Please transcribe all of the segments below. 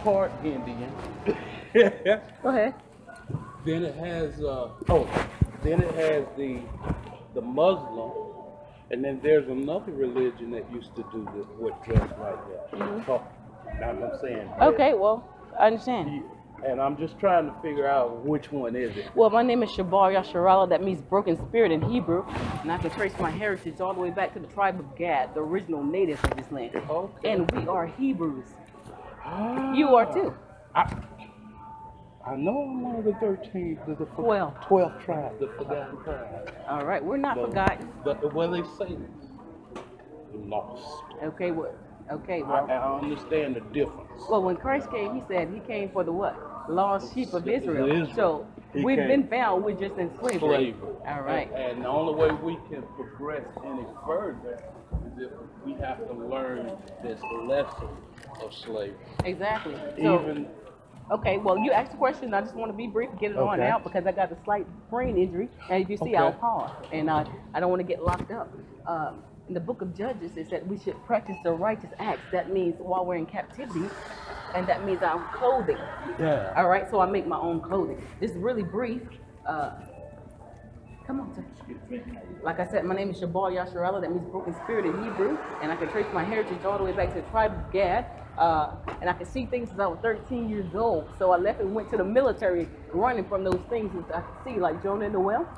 part Indian. Go ahead. Then it has then it has the Muslim, and then there's another religion that used to do this with dress like that. So, now I'm saying. Okay, well, I understand. And I'm just trying to figure out which one is it. Well, my name is Shabar Yasharala, that means broken spirit in Hebrew, and I can trace my heritage all the way back to the tribe of Gad, the original natives of this land. Okay. And we are Hebrews. Ah, You are too. I know I'm one of the 13, the 12 tribes, the forgotten tribes. All right, we're not forgotten. But when they say lost. Okay, well, I understand the difference. Well, when Christ came, he said he came for the what? Lost sheep of Israel. So we've came. been found, we're just in slavery. All right. And the only way we can progress any further is if we have to learn this lesson of slavery. Exactly. So, Even okay, well, you asked a question. I just want to be brief, get it on out, because I got a slight brain injury. And if you see, I'll pause. And I don't want to get locked up. In the book of Judges, it said we should practice the righteous acts. That means while we're in captivity, and that means our clothing. Yeah. All right, so I make my own clothing. This is really brief. Come on, sir. Like I said, my name is Shabar Yasharala. That means broken spirit in Hebrew. And I can trace my heritage all the way back to the tribe of Gad. And I can see things since I was 13 years old. So I left and went to the military running from those things which I could see, like Jonah in the well.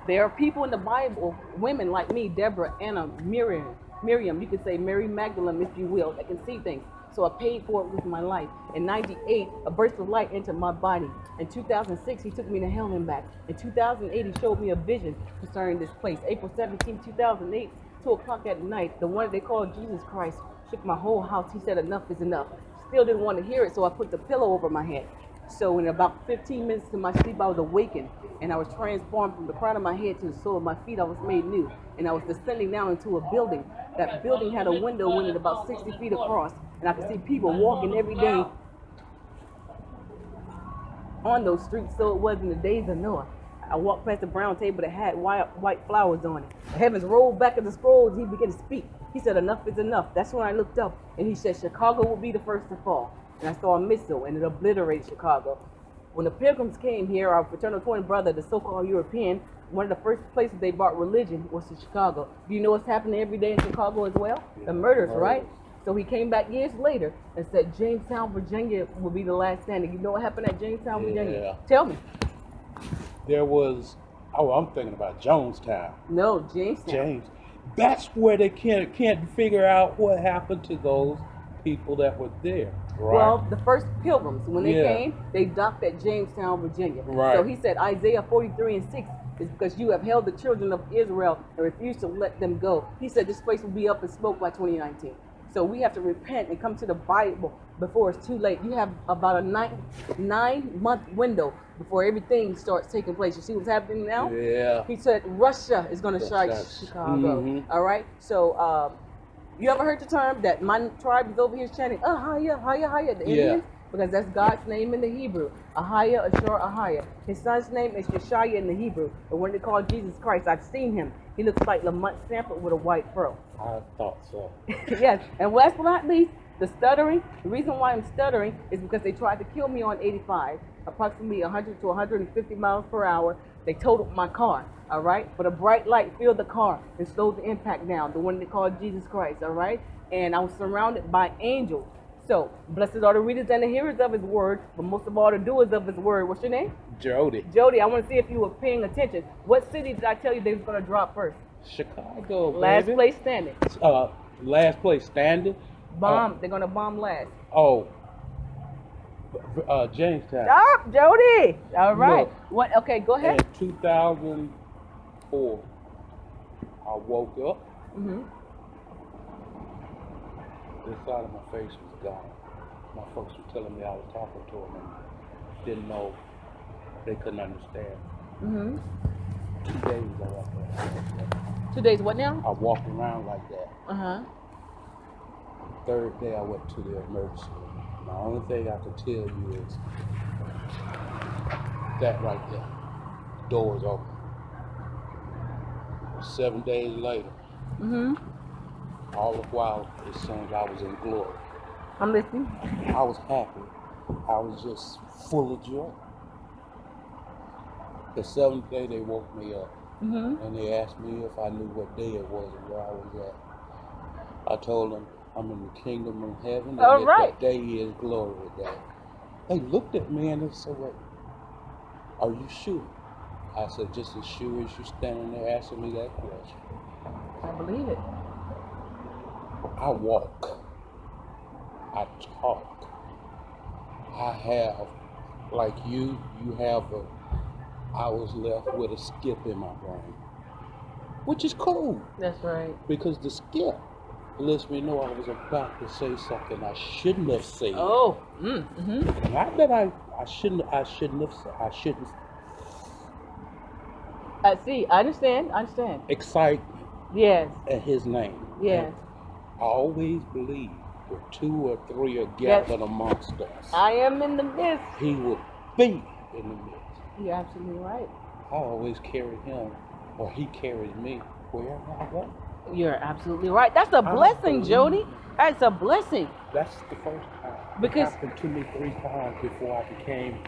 There are people in the Bible, women like me, Deborah, Anna, Miriam, you could say Mary Magdalene, if you will, that can see things. So I paid for it with my life. In 98, a burst of light entered my body. In 2006, he took me to hell and back. In 2008, he showed me a vision concerning this place. April 17, 2008, 2 o'clock at night, the one they called Jesus Christ shook my whole house. He said, enough is enough. Still didn't want to hear it, so I put the pillow over my head. So in about 15 minutes to my sleep, I was awakened, and I was transformed from the crown of my head to the sole of my feet. I was made new, and I was descending down into a building. That building had a window about 60 feet across, and I could see people walking every day on those streets. So it was in the days of Noah. I walked past a brown table that had white flowers on it. The heavens rolled back in the scrolls. He began to speak. He said, enough is enough. That's when I looked up, and he said, Chicago will be the first to fall. And I saw a missile, and it obliterated Chicago. When the Pilgrims came here, our fraternal twin brother, the so-called European, one of the first places they brought religion was to Chicago. Do you know what's happening every day in Chicago as well? The murders, right? So he came back years later and said Jamestown, Virginia will be the last standing. You know what happened at Jamestown, Virginia? Tell me. There was, I'm thinking about Jonestown. No, Jamestown. James. That's where they can't figure out what happened to those people that were there. Right. Well, the first Pilgrims, when they came, they docked at Jamestown, Virginia. Right. So he said Isaiah 43:6 is because you have held the children of Israel and refused to let them go. He said this place will be up in smoke by 2019. So we have to repent and come to the Bible before it's too late. You have about a nine-month window before everything starts taking place. You see what's happening now? Yeah. He said Russia is going to strike Chicago. All right. So you ever heard the term that my tribe is over here chanting Ahaya, Ahaya, Ahaya, the Indians? Because that's God's name in the Hebrew. Ahaya, Ashur, Ahaya. His son's name is Yeshaya in the Hebrew. But when they call Jesus Christ, I've seen him. He looks like Lamont Sanford with a white fro. I thought so. Yes, and last but not least, the stuttering. The reason why I'm stuttering is because they tried to kill me on 85, approximately 100 to 150 miles per hour. They totaled my car, all right? But a bright light filled the car and slowed the impact down, the one they called Jesus Christ, all right? And I was surrounded by angels. So, blessed are the readers and the hearers of his word, but most of all the doers of his word. What's your name? Jody. Jody, I want to see if you were paying attention. What city did I tell you they was going to drop first? Chicago, Last baby. place standing. Last place standing? Bomb. They're going to bomb last. Oh. Jamestown. Stop, Jody. All right. Look, What? Okay, go ahead. In 2004, I woke up. This side of my face was gone. My folks were telling me I was talking to them and didn't know, they couldn't understand. 2 days I walked around. 2 days what now? I walked around like that. Third day I went to the emergency room. The only thing I can tell you is that right there. Door was open. 7 days later, all the while it seemed I was in glory. I'm listening. I was happy I was just full of joy. The seventh day they woke me up, and they asked me if I knew what day it was and where I was at. I told them I'm in the kingdom of heaven, and that day is glory day. They looked at me and they said, "Wait, are you sure?" I said, "Just as sure as you standing there asking me that question." I believe it. I walk. I talk. I have, like you have I was left with a skip in my brain, which is cool. That's right. Because the skip lets me know I was about to say something I shouldn't have said. Oh. Not that I shouldn't have said. I shouldn't. I see. I understand. Excitement. Yes. At his name. Yes. And I always believe where 2 or 3 are gathered amongst us, I am in the midst. He will be in the midst. You're absolutely right. I always carry him, or he carries me wherever I go. You're absolutely right. That's a blessing, Jody. That's a blessing. That's the first time. Because it happened to me 3 times before I became.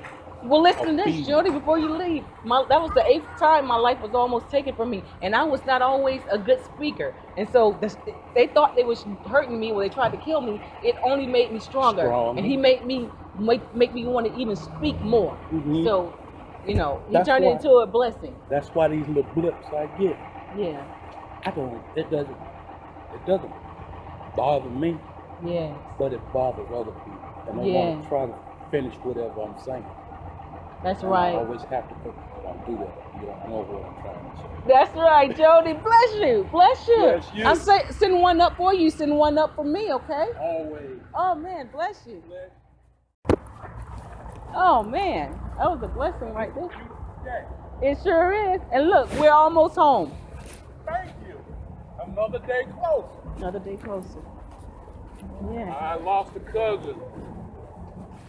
Well, listen to this, Jody, before you leave. That was the 8th time my life was almost taken from me. And I was not always a good speaker. And so they thought they was hurting me when they tried to kill me. It only made me stronger. And he made me make me want to even speak more. So, you know, he turned it into a blessing. That's why these little blips I get. Yeah. It doesn't bother me. Yeah. But it bothers other people. And I want to try to finish whatever I'm saying. That's right. I always have to do that. You don't know what I'm trying to say. That's right, Jody. Bless you. Bless you. Bless you. I'm sending one up for you. Send one up for me, okay? Always. Oh, man. Bless you. Oh, man. That was a blessing right there. It sure is. And look, we're almost home. Thank you. Another day closer. Another day closer. Yeah. I lost a cousin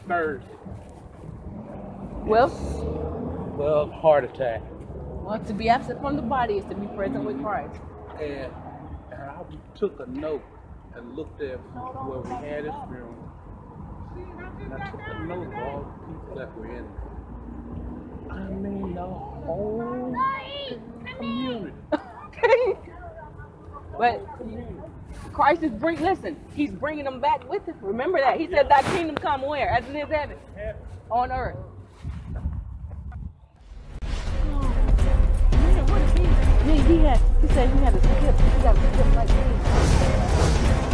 Thursday. Well, heart attack. Well, to be absent from the body is to be present with Christ. And I took a note and looked at where we had his funeral. And I took a note of all the people that were in there. I mean, the whole community. Okay. But Christ is he's bringing them back with us. Remember that. He said, "Thy kingdom come where? As it is heaven. On earth." Man, what is he? He said he had a skip. He got a skip like this.